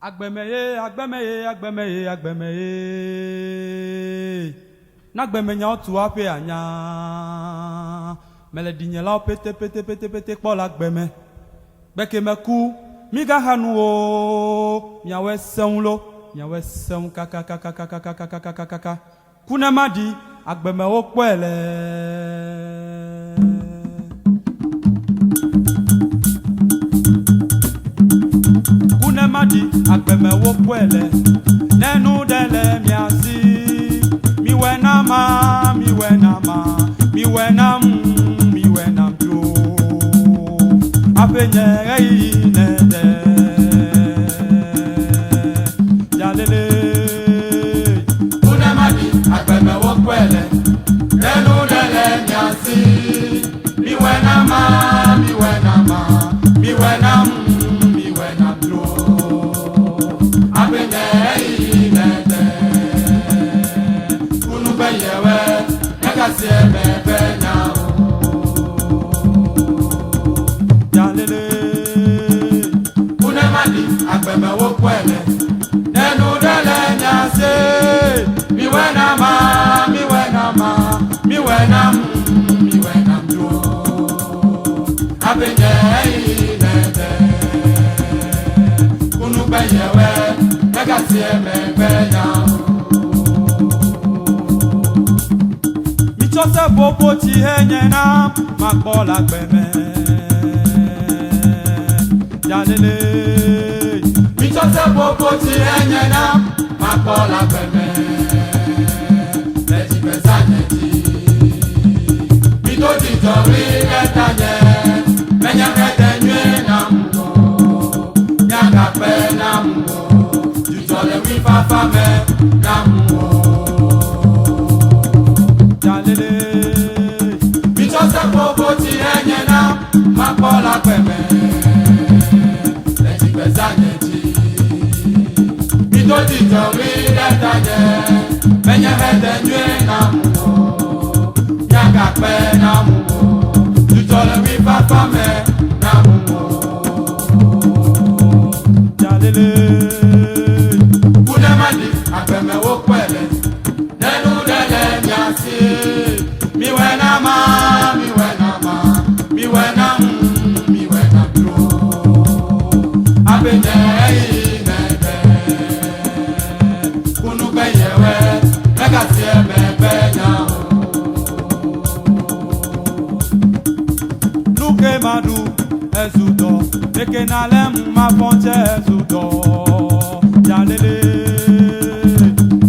Agbemeye, agbemeye, agbemeye, agbemeye. Nagbemenya otu ape anya. Meledi la pete pete pete pete kwa agbeme. Beke meku miga hanu o. Miawe seunlo, miawe seun kaka kaka kaka kaka kaka kaka. Kuna madi agbeme o kwele. Madi agbeme wo kwele nenu dele miasi miwena ma miwena mjo apenye rei nede jalele kuna madi agbeme wo kwele nenu dele miasi miwena ma miwena mjo agbeme wo kwele nenu dele nyase miwena mjo abenye inede kunu beyewe negasie mebenya michose bobo ti henyena makbola agbeme jalele Michose bobo ti enyena makbola agbeme leji pesanyeti Midodi tori etanye menya edenye na mgo nyaga pe na mgo jutole wi fafa me na mgo jalele Michose bobo ti enyena makbola agbeme leji pesanyeti Midodi tori etanye menya edenye na mgo nyaga pe na mgo jutole wi fafa me na mgo jalele kuna madi agbeme wo kwele nenu dele nyasi miwena bro abenye inebe kunu beyewe negasie mebenya nuke madu ezudo eke nalem ma fonche ezudo jalele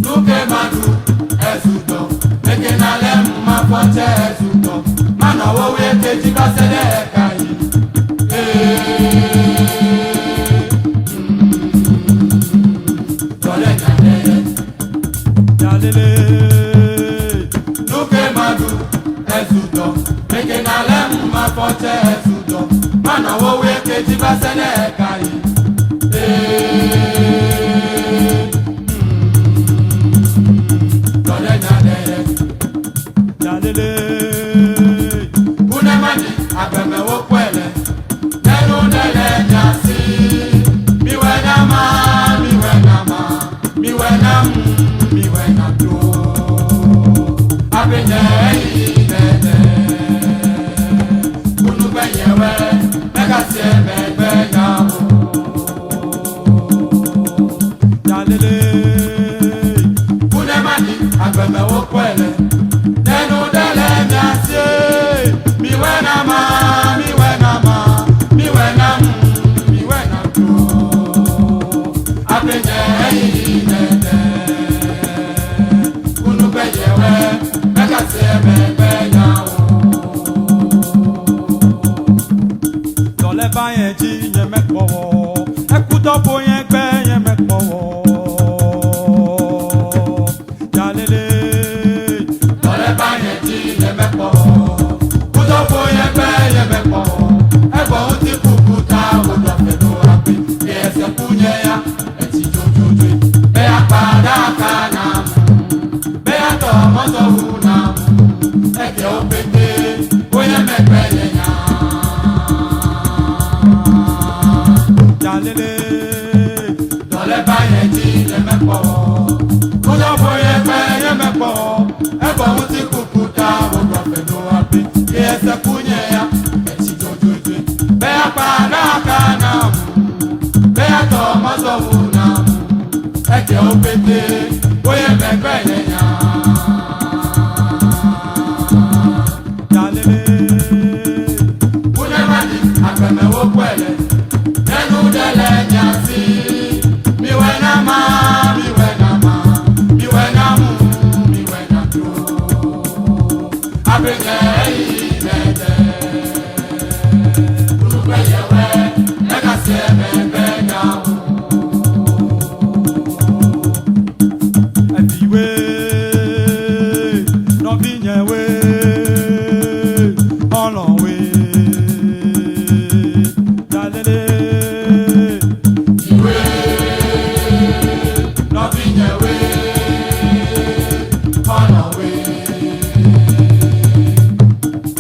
nuke madu ezudo eke nalem ma fonche ezudo mana wo weke jibasede kai jalele nuke madu ezudo eke nalem ma fonche ezudo mana wo weke jibasede kai jalele kuna madi agbeme wo kwele nenu dele nyasi miwena bro abenye inede kunu beyewe negasie mebenya jalele kuna madi agbeme wo kwele nenu dele nyasi miwena bro abenye inede kunu beyewe negasie mebenya dole bayen ji yen mekpowo ekudo boyen gbe yen mekpowo jalele Dole baye ti yemepo Kudo boye pe yemepo Ebo uti kukuta Udo fedo api Yese kunye ya Eti jujujui Be akpada kanamu Be ato moto hunamu Eke opete Boye mekpe yenya jalele tọ́lẹ̀ bá yẹn jí yẹ mẹ́pọ̀ kújọ́ fún yẹn pẹ́ yẹ mẹ́pọ̀ ẹ̀bọ̀ ń ti kúkú ta odò ọ̀fẹ́ ló wá bí kí ẹsẹ̀ kú yẹn ya ẹ̀tì jòjòjò bẹ́ẹ̀ pa náà ká náà mú bẹ́ẹ̀ tọ́ mọ́sọ̀wù náà mú ẹ̀jẹ̀ ó pété bóyá mẹ́gbẹ́ yẹn yá. Kúnyẹ́mádì àgbẹ̀mẹ̀wò pẹ̀lẹ́ nẹ́nu dẹ́lẹ̀ nyàsí miwẹ́ náà má miwẹ́ náà má miwẹ́ náà mú miwẹ́ náà tó abẹ́jẹ́ yìí mẹ́tẹ́ olùgbẹ́yẹwẹ́ ẹ̀ka sí ẹ̀mẹ́gbẹ́ náà wò. Ẹ̀fìwé nọ́bìyẹ̀wé ọ̀nàwé jalele. Ìwé nọ́bìyẹ̀wé ọ̀nàwé.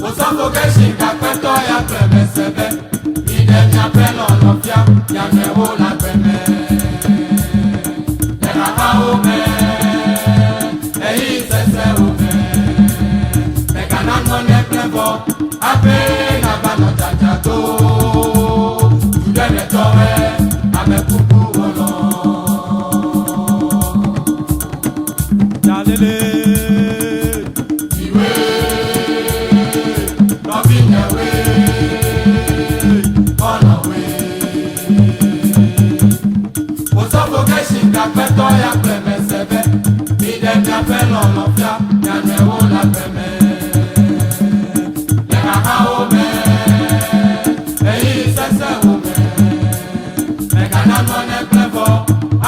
Òsánfò kẹ́sì kàpẹ́tọ̀ ya pẹ̀mẹ́sẹ̀bẹ́ ìdẹ̀mí apẹ́ lọ́lọ́fíà yàgbẹ̀wò làgbẹ̀mẹ́. Ẹ̀ka ká ó mẹ́ ẹ̀yìn sẹ́sẹ́ ó mẹ́. Ẹ̀ka náà nọ n'ẹ̀pẹ́ bọ̀ apẹ́ nàbànà jàjà tó. Jùdẹ̀dẹ̀ tọ́wẹ́ amẹ́kúkú wọ̀lọ́. Jalele. Ìwé nọ́bìyẹ̀wé ọ̀nàwé. Òsánfò kẹ́sì kàpẹ́tọ̀ ya pẹ̀mẹ́sẹ̀bẹ́ ìdẹ̀mí apẹ́ lọ́lọ́fíà yàgbẹ̀wò làgbẹ̀mẹ́. Ẹ̀ka ká ó mẹ́ ẹ̀yìn sẹ́sẹ́ ó mẹ́. Ẹ̀ka náà nọ n'ẹ̀pẹ́ bọ̀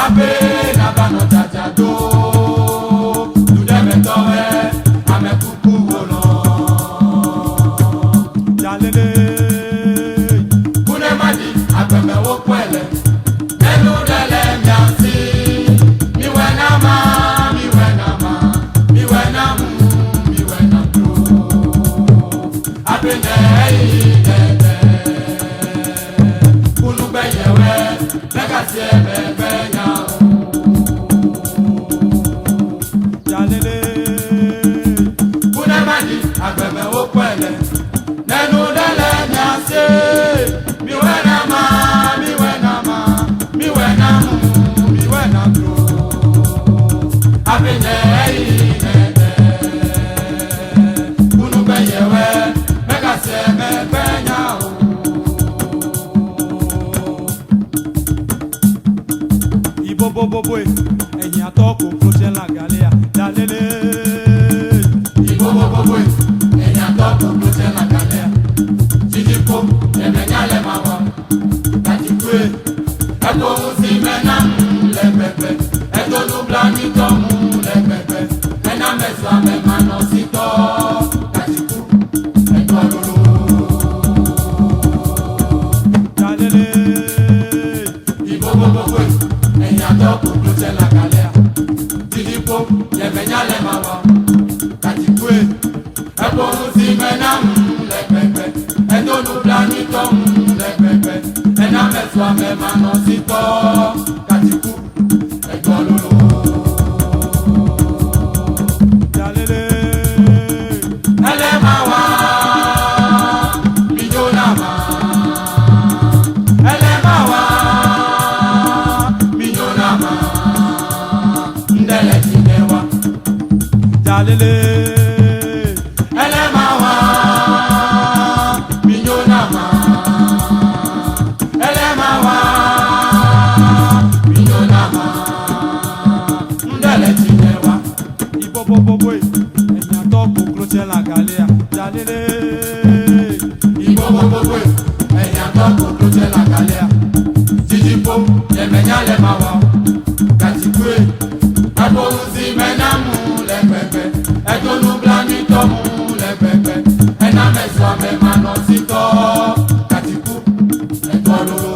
apẹ́ nàbànà jàjà tó. Jùdẹ̀dẹ̀ tọ́wẹ́ amẹ́kúkú wọ̀lọ́. Jalele. Kúnyẹ́mádì àgbẹ̀mẹ̀wò pẹ̀lẹ́ nẹ́nu dẹ́lẹ̀ mìàsí miwẹ́ náà má miwẹ́ náà má miwẹ́ náà mú miwẹ́ náà tó abẹ́nẹ́ yìí dẹ́dẹ́ olùgbẹ́yẹwẹ́ lẹ́gàsí ẹ̀mẹ́gbẹ́ yà ó. Jalele. Kúnyẹ́mádì àgbẹ̀mẹ̀wò pẹ̀lẹ́ nẹ́nu dẹ́lẹ̀ mìàsí miwẹ́ náà má miwẹ́ náà má miwẹ́ náà mú miwẹ́ náà tó abẹ́nẹ́ yìí dẹ́dẹ́ olùgbẹ́yẹwẹ́ lẹ́gàsí ẹ̀mẹ́gbẹ́ yà ó. Ibobobobo ẹ̀yìn àtọ́kù kúròṣẹ́ làgàlẹ́à. Jalele. Ibobobobo ẹ̀yìn àtọ́kù kúròṣẹ́ làgàlẹ́à. Jíjí kó ẹ̀mẹ́nyálẹ̀ máa wà láti kú ẹ̀. Ẹ̀kọ́ ohun sí mẹ́nà mú lẹ́gbẹ̀gbẹ̀. Ẹ̀tọ́ ló bla ní tọ́ mú lẹ́gbẹ̀gbẹ̀. Ẹ̀nà mẹ́sàn-án mẹ́ma nọ sí tọ́ láti kú. Ẹ̀tọ́ lóró. Jalele. Ibobobobo ẹ̀yìn àtọ́kù kúròṣẹ́ làgàlẹ́à. Jíjí kó ẹ̀mẹ́nyálẹ̀ máa wà láti kú ẹ̀. Ẹ̀kọ́ ohun sí mẹ́nà mú lẹ́gbẹ̀gbẹ̀. Ẹ̀tọ́ ló bla ní tọ́ mú lẹ́gbẹ̀gbẹ̀. Ẹ̀nà mẹ́sàn-án mẹ́ma nọ sí tọ́ láti kú. Ẹ̀tọ́ lóró. Jalele. Ẹlẹ́mà wá mijó náà má. Ẹlẹ́mà wá mijó náà má. Ndẹ́lẹ̀ ti dẹ̀ wá. Jalele. Ẹlẹ́mà wá mijó náà má. Ẹlẹ́mà wá mijó náà má. Ndẹ́lẹ̀ ti dẹ̀ wá. Ibobobobo ẹ̀yìn àtọ́kù kúròṣẹ́ làgàlẹ́à. Jalele. Ibobobobo ẹ̀yìn àtọ́kù kúròṣẹ́ làgàlẹ́à. Jíjí kó ẹ̀mẹ́nyálẹ̀ máa wà kàtí kú ẹ̀. Ẹ̀kọ́ ohun sí mẹ́nà mú lẹ́gbẹ̀gbẹ̀. Ẹ̀tọ́ ló bla ní tọ́ mú lẹ́gbẹ̀gbẹ̀. Ẹ̀nà mẹ́sàn-án mẹ́ma nọ sí tọ́ kàtí kú. Ẹ̀tọ́ lóró.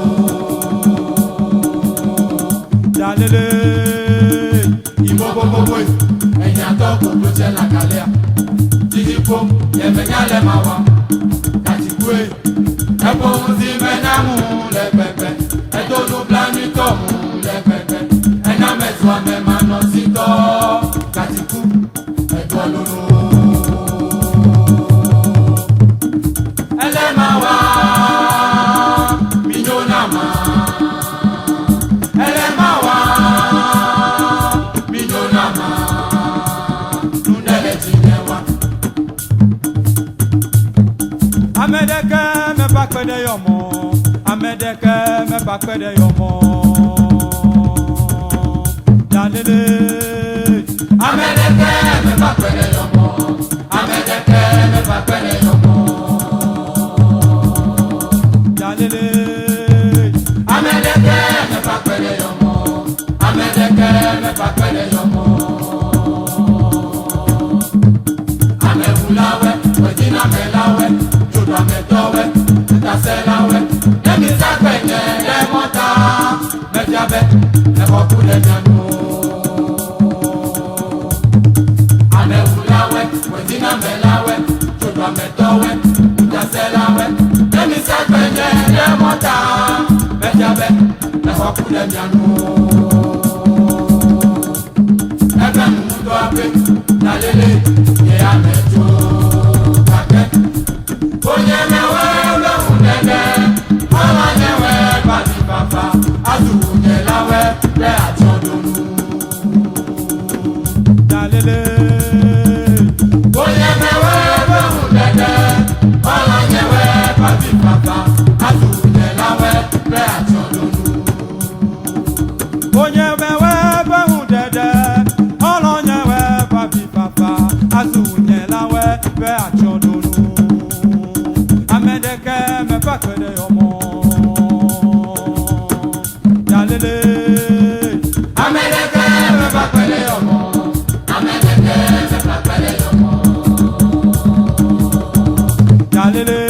Jalele. Ibobobobo ẹ̀yìn àtọ́kù kúròṣẹ́ làgàlẹ́à. Jíjí kó ẹ̀mẹ́nyálẹ̀ máa wà kàtí kú ẹ̀. Ẹ̀kọ́ ohun sí mẹ́nà mú lẹ́gbẹ̀gbẹ̀. Ẹ̀tọ́ ló bla ní tọ́ mú lẹ́gbẹ̀gbẹ̀. pede yomo Jalele Amedeke me pa pede yomo Amedeke me pa pede yomo Jalele Amedeke me pa pede yomo Amedeke me pa pede yomo Amehulawe Wejina melawe Judwa metowe Taselawe Nemi sakwenye Lemota Mejabe Nekokule nyanu Amehulawe Wejina melawe Judwa metowe Taselawe Nemi sakwenye Lemota Mejabe Nekokule nyanu Ebe mumuto ape Nalele Ye amejo Kake Onye mewe unede Ola nyewe Badi papa Azu unyelawe Le atodonu Jalele Onye mewe unede Ola nyewe Badi papa Azu unyelawe Le atodonu Onye mewe behu dede Olonye we papi papa Azunye lawe be achodonu Amedeke me pa pede yomo Jalele Amedeke me pa pede yomo Amedeke me pa pede yomo Jalele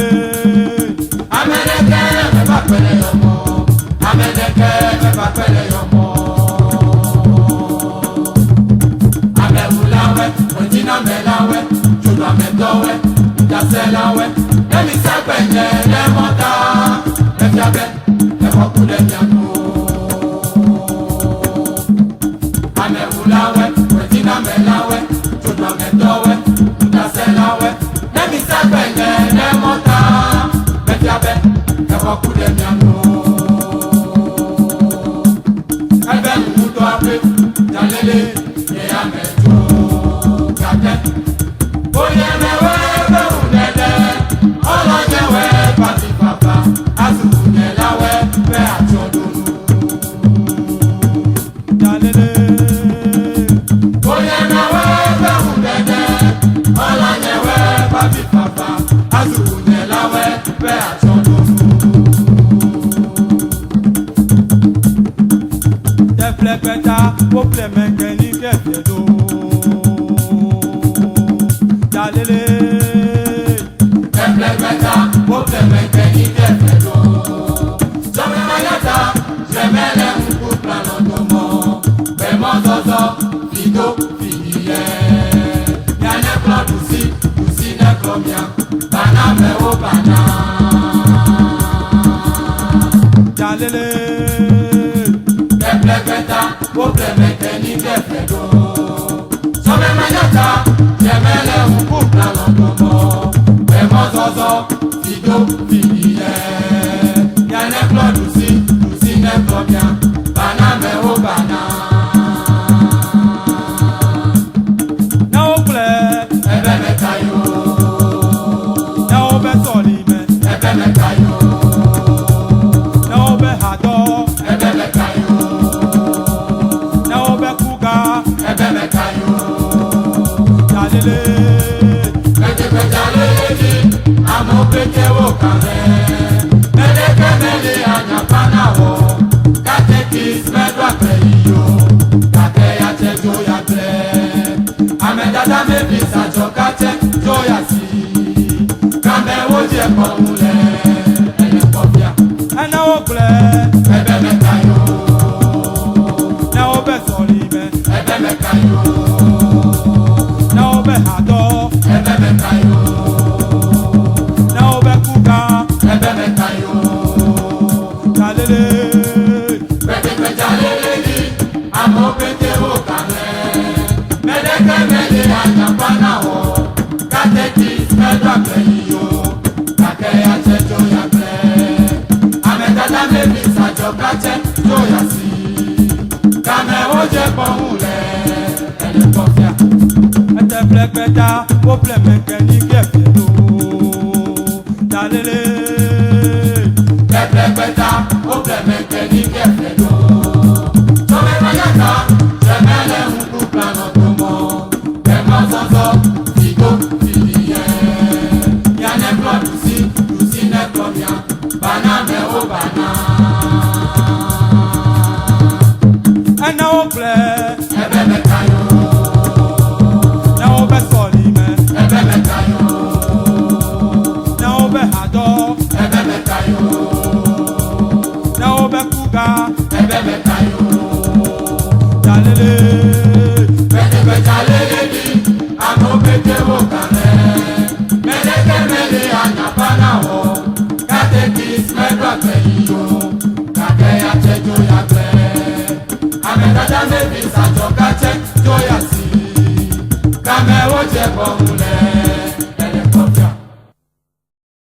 Amedeke me pa pede yomo Amedeke me pa pede yomo Amehulawe Ojina melawe Judwa metowe Taselawe Nemi sakwenye Lemota Mefiabe Nekokule nyanu Amehulawe Ojina melawe Judwa metowe Taselawe Nemi sakwenye Lemota Mefiabe Nekokule nyanu Ebe mumuto ape Jalele Ye amejo Kake Onye mewe be unede Ola nyewe Badi papa Azu unyelawe Be atodonu Jalele Onye mewe be unede Ola nyewe Badi papa Azu unyelawe Be atodonu Teflepeta Pople menkeni kefiedo Jalele Teflepeta Pople menkeni kefiedo Jome mayata Jemele mkupla londomo Bemo zozo Fido fidiye Yane klo dusi ne klomya Bana mewo bana Jalele Teflepeta Pople menkeni kefiedo Jome mayata Jemele mkupla londomo Bemo zozo Fido fidiye Yane klo dusi ne klomya Bana mewo bana Na ople Ebe mekayo Na obe solime Ebe mekayo Na obe hado Ebe mekayo Na obe kuga Ebe mekayo Jalele Mejepejaleleji Amopeke wo kame Medeke mele anyapana wo Katekis medwa kreiyo Kake ya chejo ya kre Amedada mebisa jokate joya si Kame woje komule Ene kopya Na ople Ebe mekayo Na obe solime Ebe mekayo Na obe hado Ebe mekayo Na obe kuga Ebe mekayo Jalele Mejepejaleleji Amopeke wo kame Medeke mele anyapana wo Katekis medwa kreiyo Kake ya chejo ya kre Amedada mebisa jokate joya si Kame woje komule Ene kopya Teflepeta Pople menkeni kefiedo Jalele Teflepeta Pople menkeni Amekata mebi sacho kache